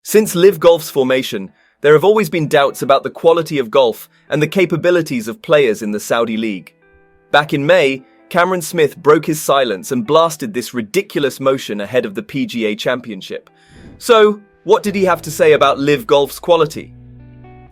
Since LIV Golf's formation, there have always been doubts about the quality of golf and the capabilities of players in the Saudi League. Back in May, Cameron Smith broke his silence and blasted this ridiculous motion ahead of the PGA Championship. So, what did he have to say about LIV Golf's quality?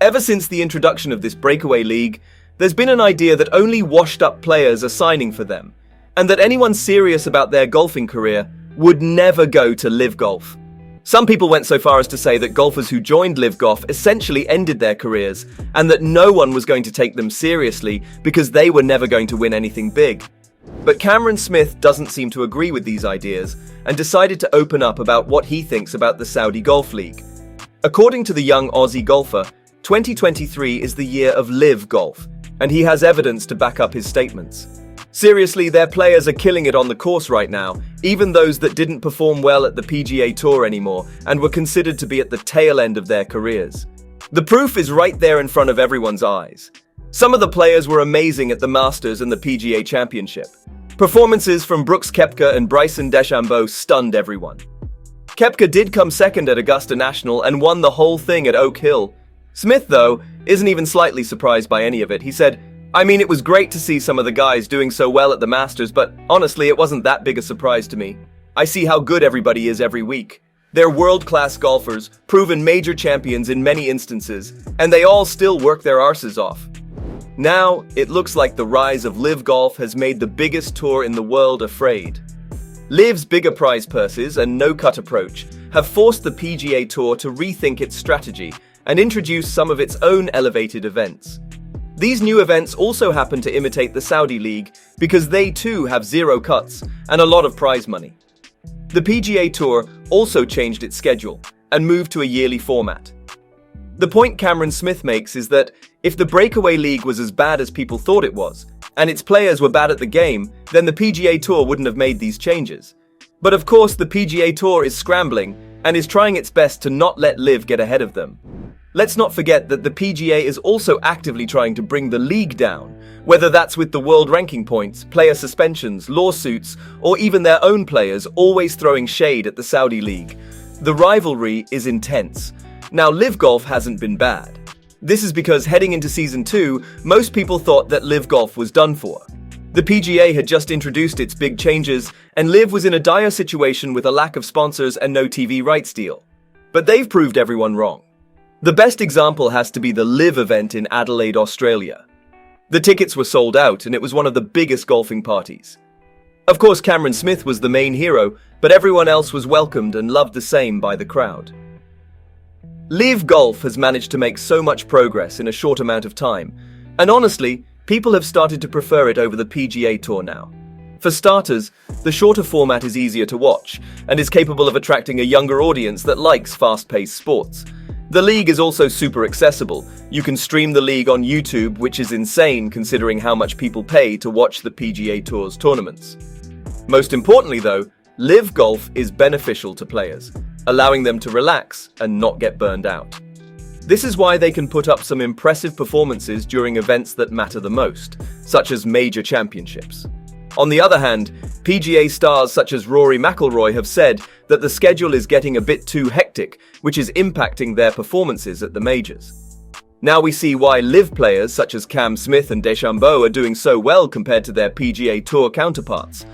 Ever since the introduction of this breakaway league, there's been an idea that only washed-up players are signing for them, and that anyone serious about their golfing career would never go to LIV Golf. Some people went so far as to say that golfers who joined LIV Golf essentially ended their careers, and that no one was going to take them seriously because they were never going to win anything big. But Cameron Smith doesn't seem to agree with these ideas and decided to open up about what he thinks about the Saudi Golf League. According to the young Aussie golfer, 2023 is the year of LIV Golf, and he has evidence to back up his statements. Seriously, their players are killing it on the course right now, even those that didn't perform well at the PGA Tour anymore and were considered to be at the tail end of their careers. The proof is right there in front of everyone's eyes. Some of the players were amazing at the Masters and the PGA Championship. Performances from Brooks Koepka and Bryson DeChambeau stunned everyone. Koepka did come second at Augusta National and won the whole thing at Oak Hill. Smith, though, isn't even slightly surprised by any of it. He said, "I mean, it was great to see some of the guys doing so well at the Masters, but honestly, it wasn't that big a surprise to me. I see how good everybody is every week. They're world-class golfers, proven major champions in many instances, and they all still work their arses off." Now, it looks like the rise of LIV Golf has made the biggest tour in the world afraid. LIV's bigger prize purses and no-cut approach have forced the PGA Tour to rethink its strategy and introduce some of its own elevated events. These new events also happen to imitate the Saudi League because they too have zero cuts and a lot of prize money. The PGA Tour also changed its schedule and moved to a yearly format. The point Cameron Smith makes is that if the breakaway league was as bad as people thought it was, and its players were bad at the game, then the PGA Tour wouldn't have made these changes. But of course, the PGA Tour is scrambling and is trying its best to not let LIV get ahead of them. Let's not forget that the PGA is also actively trying to bring the league down, whether that's with the world ranking points, player suspensions, lawsuits, or even their own players always throwing shade at the Saudi League. The rivalry is intense. Now, LIV Golf hasn't been bad. This is because heading into Season 2, most people thought that LIV Golf was done for. The PGA had just introduced its big changes, and LIV was in a dire situation with a lack of sponsors and no TV rights deal. But they've proved everyone wrong. The best example has to be the LIV event in Adelaide, Australia. The tickets were sold out, and it was one of the biggest golfing parties. Of course, Cameron Smith was the main hero, but everyone else was welcomed and loved the same by the crowd. LIV Golf has managed to make so much progress in a short amount of time, and honestly, people have started to prefer it over the PGA Tour now. For starters, the shorter format is easier to watch, and is capable of attracting a younger audience that likes fast-paced sports. The league is also super accessible. You can stream the league on YouTube, which is insane considering how much people pay to watch the PGA Tour's tournaments. Most importantly though, LIV Golf is beneficial to players, allowing them to relax and not get burned out. This is why they can put up some impressive performances during events that matter the most, such as major championships. On the other hand, PGA stars such as Rory McIlroy have said that the schedule is getting a bit too hectic, which is impacting their performances at the majors. Now we see why LIV players such as Cam Smith and DeChambeau are doing so well compared to their PGA Tour counterparts.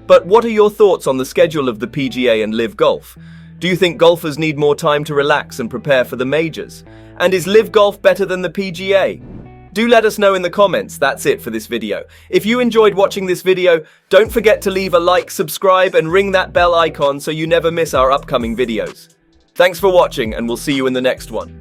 But what are your thoughts on the schedule of the PGA and LIV Golf? Do you think golfers need more time to relax and prepare for the majors? And is LIV Golf better than the PGA? Do let us know in the comments. That's it for this video. If you enjoyed watching this video, don't forget to leave a like, subscribe, and ring that bell icon so you never miss our upcoming videos. Thanks for watching, and we'll see you in the next one.